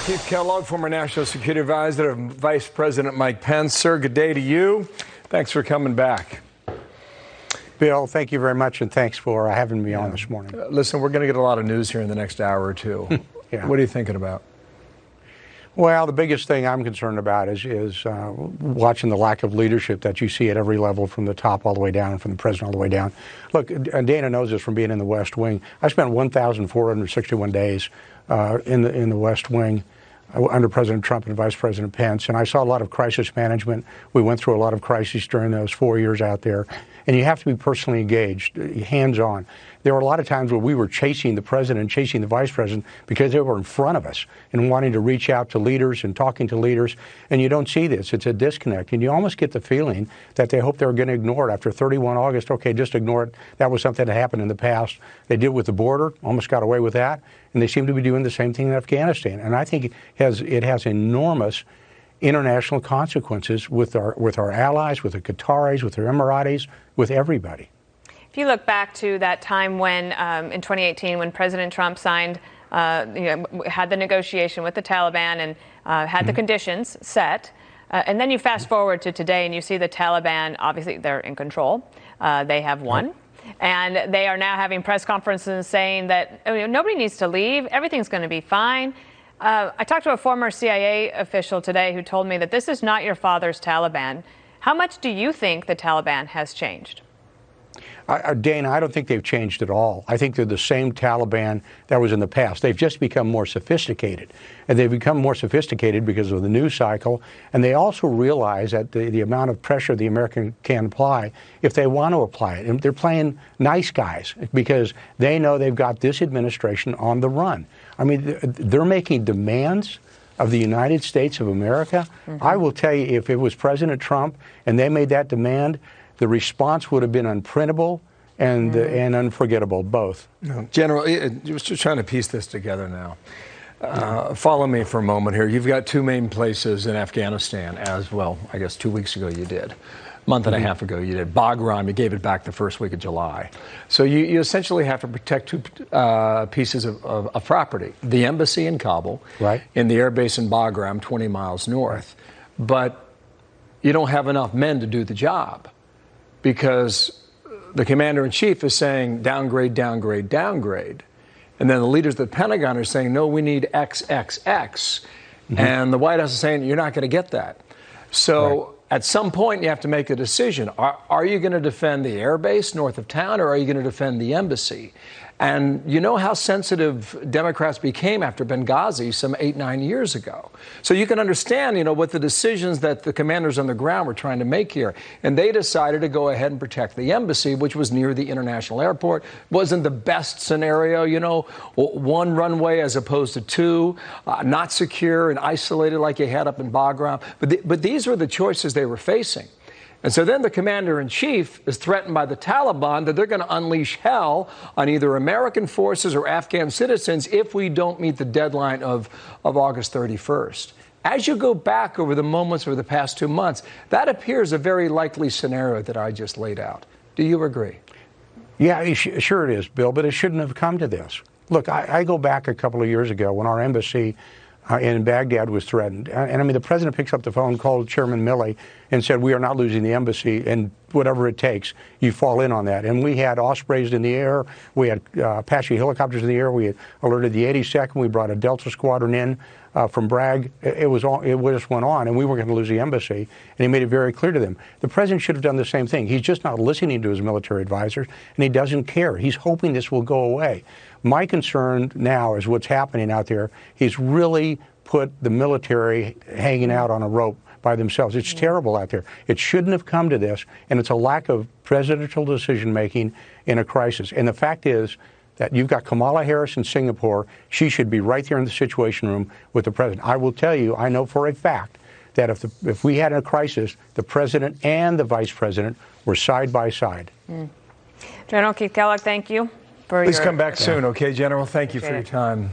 Keith Kellogg, former National Security Advisor of Vice President Mike Pence. Sir, good day to you. Thanks for coming back. Bill, thank you very much, and thanks for having me on this morning. Listen, we're going to get a lot of news here in the next hour or two. Yeah. What are you thinking about? Well, the biggest thing I'm concerned about is watching the lack of leadership that you see at every level, from the top all the way down, from the president all the way down. Look, Dana knows this from being in the West Wing. I spent 1,461 days in the West Wing under President Trump and Vice President Pence, and I saw a lot of crisis management. We went through a lot of crises during those 4 years out there, and you have to be personally engaged, hands-on. There were a lot of times where we were chasing the president and chasing the vice president because they were in front of us and wanting to reach out to leaders and talking to leaders, and you don't see this. It's a disconnect, and you almost get the feeling that they hope they're going to ignore it. After 31 August, okay, just ignore it. That was something that happened in the past. They did it with the border, almost got away with that, and they seem to be doing the same thing in Afghanistan. And I think it has enormous international consequences with our allies, with the Qataris, with the Emiratis, with everybody. If you look back to that time when, in 2018, when President Trump signed, had the negotiation with the Taliban and had the conditions set, and then you fast forward to today and you see the Taliban, obviously they're in control, they have won. And they are now having press conferences saying that nobody needs to leave, everything's going to be fine. I talked to a former CIA official today who told me that this is not your father's Taliban. How much do you think the Taliban has changed? Dana, I don't think they've changed at all. I think they're the same Taliban that was in the past. They've just become more sophisticated. And they've become more sophisticated because of the news cycle. And they also realize that the amount of pressure the American can apply, if they want to apply it. And they're playing nice guys because they know they've got this administration on the run. I mean, they're making demands of the United States of America. I will tell you, if it was President Trump and they made that demand, the response would have been unprintable and unforgettable, both. General, just trying to piece this together now. Follow me for a moment here. You've got two main places in Afghanistan as well. I guess 2 weeks ago you did. A month and a half ago you did. Bagram, you gave it back the first week of July. So you essentially have to protect two pieces of property. The embassy in Kabul, right, and the air base in Bagram, 20 miles north. But you don't have enough men to do the job, because the commander-in-chief is saying downgrade, downgrade, downgrade. And then the leaders of the Pentagon are saying, no, we need XXX. And the White House is saying, you're not going to get that. So at some point, you have to make a decision. Are you going to defend the air base north of town, or are you going to defend the embassy? And you know how sensitive Democrats became after Benghazi some 8-9 years ago. So you can understand, what the decisions that the commanders on the ground were trying to make here. And they decided to go ahead and protect the embassy, which was near the international airport. Wasn't the best scenario, one runway as opposed to two, not secure and isolated like you had up in Bagram. But these were the choices they were facing. And so then the commander-in-chief is threatened by the Taliban that they're going to unleash hell on either American forces or Afghan citizens if we don't meet the deadline of August 31st. As you go back over the moments over the past 2 months, that appears a very likely scenario that I just laid out. Do you agree? Yeah, sure it is, Bill, but it shouldn't have come to this. Look, I go back a couple of years ago when our embassy in Baghdad was threatened. And I mean, the president picks up the phone, called Chairman Milley, and said, we are not losing the embassy, and whatever it takes, you fall in on that. And we had Ospreys in the air, we had Apache helicopters in the air, we had alerted the 82nd, we brought a Delta squadron in from Bragg. It just went on, and we weren't going to lose the embassy, and he made it very clear to them. The president should have done the same thing. He's just not listening to his military advisors, and he doesn't care. He's hoping this will go away. My concern now is what's happening out there. He's really put the military hanging out on a rope by themselves. It's terrible out there. It shouldn't have come to this, and it's a lack of presidential decision-making in a crisis. And the fact is that you've got Kamala Harris in Singapore. She should be right there in the Situation Room with the president. I will tell you, I know for a fact that if we had a crisis, the president and the vice president were side by side. General Keith Kellogg, thank you. Please come back soon, okay, General? Thank you for your time.